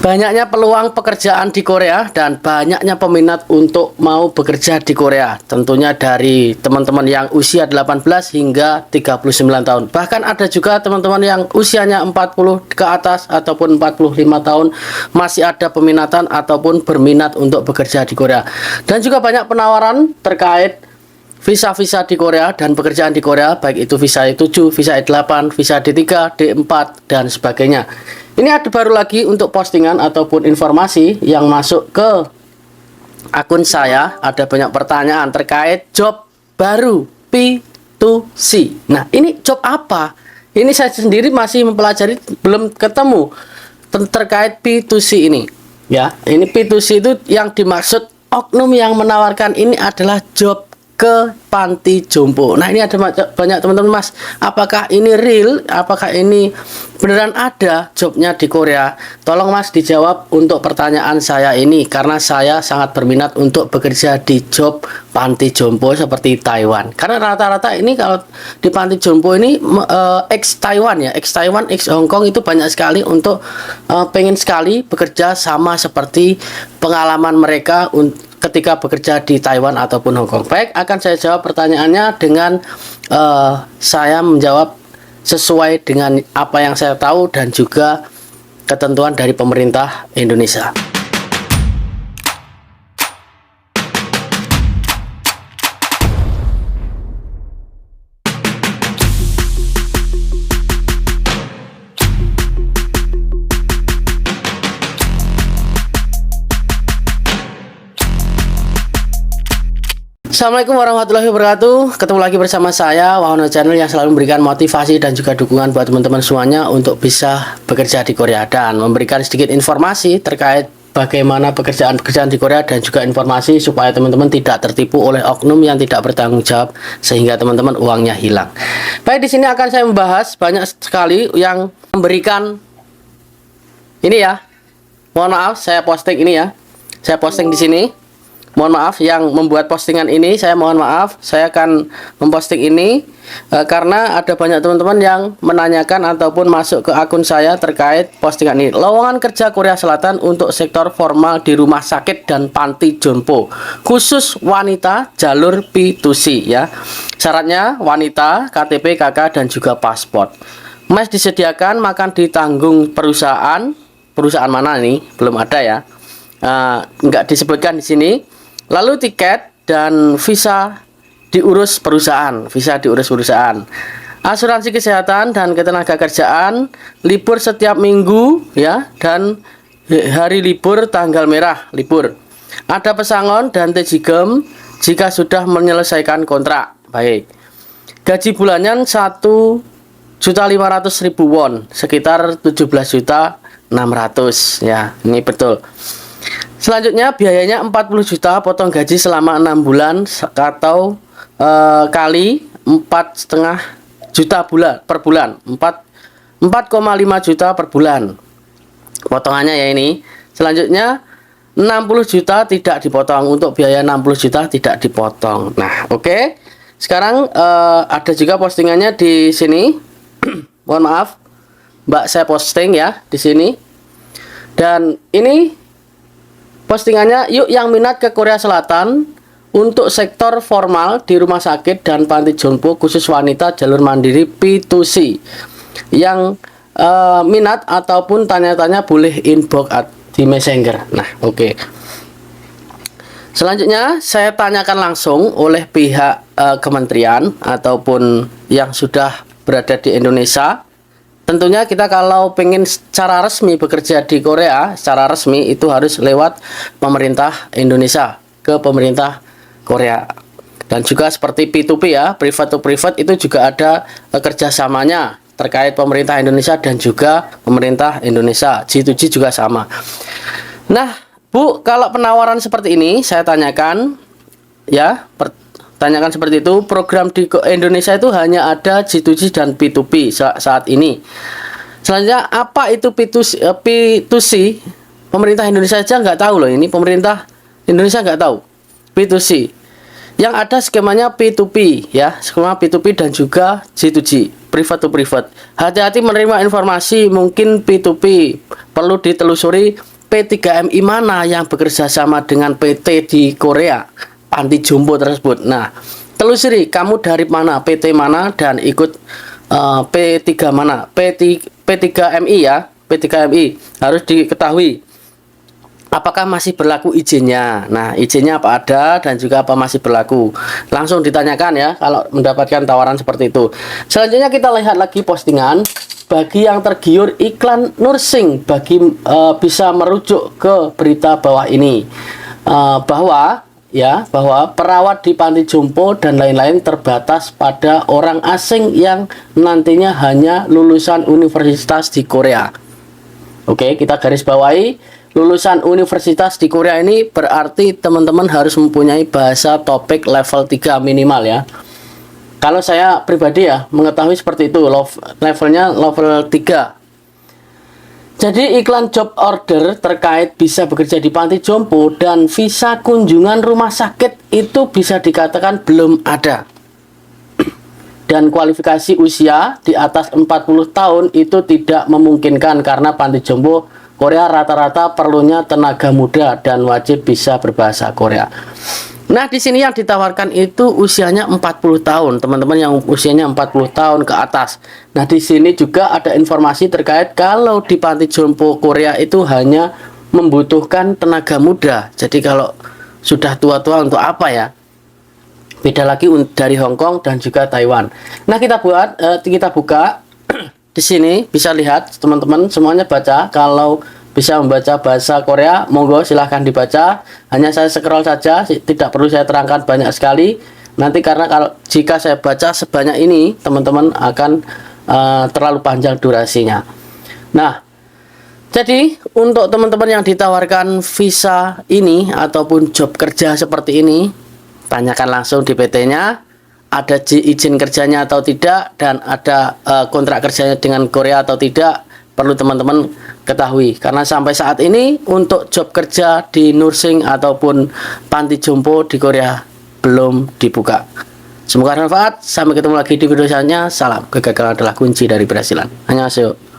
Banyaknya peluang pekerjaan di Korea dan banyaknya peminat untuk mau bekerja di Korea. Tentunya dari teman-teman yang usia 18 hingga 39 tahun. Bahkan ada juga teman-teman yang usianya 40 ke atas ataupun 45 tahun masih ada peminatan ataupun berminat untuk bekerja di Korea. Dan juga banyak penawaran terkait visa-visa di Korea dan pekerjaan di Korea, baik itu visa E7, visa E8, visa D3, D4, dan sebagainya. Ini ada baru lagi untuk postingan ataupun informasi yang masuk ke akun saya. Ada banyak pertanyaan terkait job baru P2C. Nah, ini job apa? Ini saya sendiri masih mempelajari, belum ketemu terkait P2C ini. Ya, ini P2C itu yang dimaksud oknum yang menawarkan ini adalah job ke panti jompo. Nah, ini ada banyak teman-teman, Mas, apakah ini real? Apakah ini beneran ada jobnya di Korea? Tolong Mas dijawab untuk pertanyaan saya ini, karena saya sangat berminat untuk bekerja di job panti jompo seperti Taiwan. Karena rata-rata ini kalau di panti jompo ini ex Taiwan ya, ex Taiwan, ex Hong Kong itu banyak sekali untuk pengen sekali bekerja sama seperti pengalaman mereka ketika bekerja di Taiwan ataupun Hong Kong. Baik, akan saya jawab pertanyaannya dengan saya menjawab sesuai dengan apa yang saya tahu dan juga ketentuan dari pemerintah Indonesia. Assalamualaikum warahmatullahi wabarakatuh. Ketemu lagi bersama saya, Wahono Channel, yang selalu memberikan motivasi dan juga dukungan buat teman-teman semuanya untuk bisa bekerja di Korea dan memberikan sedikit informasi terkait bagaimana pekerjaan-pekerjaan di Korea dan juga informasi supaya teman-teman tidak tertipu oleh oknum yang tidak bertanggung jawab sehingga teman-teman uangnya hilang. Baik, di sini akan saya membahas banyak sekali yang memberikan ini ya. Mohon maaf, saya posting ini ya. Saya posting di sini. Mohon maaf yang membuat postingan ini, saya mohon maaf, saya akan memposting ini karena ada banyak teman-teman yang menanyakan ataupun masuk ke akun saya terkait postingan ini. Lowongan kerja Korea Selatan untuk sektor formal di rumah sakit dan panti jompo, khusus wanita, jalur P2C ya. Syaratnya wanita, KTP, KK, dan juga paspor. Mes disediakan, makan ditanggung perusahaan. Perusahaan mana nih? Belum ada ya. Nggak disebutkan di sini. Lalu tiket dan visa diurus perusahaan, asuransi kesehatan dan ketenagakerjaan, libur setiap minggu ya, dan hari libur tanggal merah libur. Ada pesangon dan tejigem jika sudah menyelesaikan kontrak. Baik. Gaji bulanan 1.500.000 won, sekitar 17.600.000 ya. Ini betul. Selanjutnya biayanya 40 juta potong gaji selama 6 bulan atau kali 4,5 juta per bulan, 4,5 juta per bulan potongannya ya ini. Selanjutnya 60 juta tidak dipotong, untuk biaya 60 juta tidak dipotong. Nah, oke. Sekarang ada juga postingannya di sini. Mohon maaf, Mbak, saya posting ya di sini. Dan ini postingannya, yuk yang minat ke Korea Selatan untuk sektor formal di rumah sakit dan panti jompo khusus wanita jalur mandiri P2C. Yang minat ataupun tanya-tanya boleh inbox di Messenger. Nah, oke. Selanjutnya saya tanyakan langsung oleh pihak kementerian ataupun yang sudah berada di Indonesia. Tentunya kita kalau pengen secara resmi bekerja di Korea, secara resmi itu harus lewat pemerintah Indonesia ke pemerintah Korea. Dan juga seperti P2P ya, private to private, itu juga ada kerjasamanya terkait pemerintah Indonesia dan juga pemerintah Indonesia. G2G juga sama. Nah, Bu, kalau penawaran seperti ini saya tanyakan ya, tanyakan seperti itu. Program di Indonesia itu hanya ada G2G dan P2P saat ini. Selanjutnya, apa itu P2C? Pemerintah Indonesia aja nggak tahu loh ini. Pemerintah Indonesia nggak tahu P2C. Yang ada skemanya P2P ya, skema P2P dan juga G2G, private to private. Hati-hati menerima informasi mungkin P2P, perlu ditelusuri P3MI mana yang bekerja sama dengan PT di Korea, panti jompo tersebut. Nah, telusuri kamu dari mana, PT mana, dan ikut P3 mana, P3MI ya, P3MI harus diketahui apakah masih berlaku izinnya. Nah, izinnya apa ada dan juga apa masih berlaku. Langsung ditanyakan ya kalau mendapatkan tawaran seperti itu. Selanjutnya kita lihat lagi postingan. Bagi yang tergiur iklan nursing, bisa merujuk ke berita bawah ini, bahwa perawat di panti jompo dan lain-lain terbatas pada orang asing yang nantinya hanya lulusan universitas di Korea. Oke, kita garis bawahi, lulusan universitas di Korea ini berarti teman-teman harus mempunyai bahasa TOPIK level 3 minimal ya. Kalau saya pribadi ya mengetahui seperti itu, levelnya level 3. Jadi iklan job order terkait bisa bekerja di panti jompo dan visa kunjungan rumah sakit itu bisa dikatakan belum ada. Dan kualifikasi usia di atas 40 tahun itu tidak memungkinkan karena panti jompo Korea rata-rata perlunya tenaga muda dan wajib bisa berbahasa Korea. Nah, di sini yang ditawarkan itu usianya 40 tahun, teman-teman yang usianya 40 tahun ke atas. Nah, di sini juga ada informasi terkait kalau di panti jompo Korea itu hanya membutuhkan tenaga muda. Jadi kalau sudah tua-tua untuk apa ya? Beda lagi dari Hong Kong dan juga Taiwan. Nah, kita buka di sini bisa lihat teman-teman semuanya baca. Kalau bisa membaca bahasa Korea, monggo silahkan dibaca. Hanya saya scroll saja, tidak perlu saya terangkan banyak sekali. Nanti karena jika saya baca sebanyak ini, teman-teman akan terlalu panjang durasinya. Nah, jadi untuk teman-teman yang ditawarkan visa ini ataupun job kerja seperti ini, tanyakan langsung di PT-nya, ada izin kerjanya atau tidak, dan ada kontrak kerjanya dengan Korea atau tidak. Perlu teman-teman ketahui karena sampai saat ini untuk job kerja di nursing ataupun panti jompo di Korea belum dibuka. Semoga bermanfaat. Sampai ketemu lagi di video selanjutnya. Salam, kegagalan adalah kunci dari keberhasilan. Annyeonghaseyo.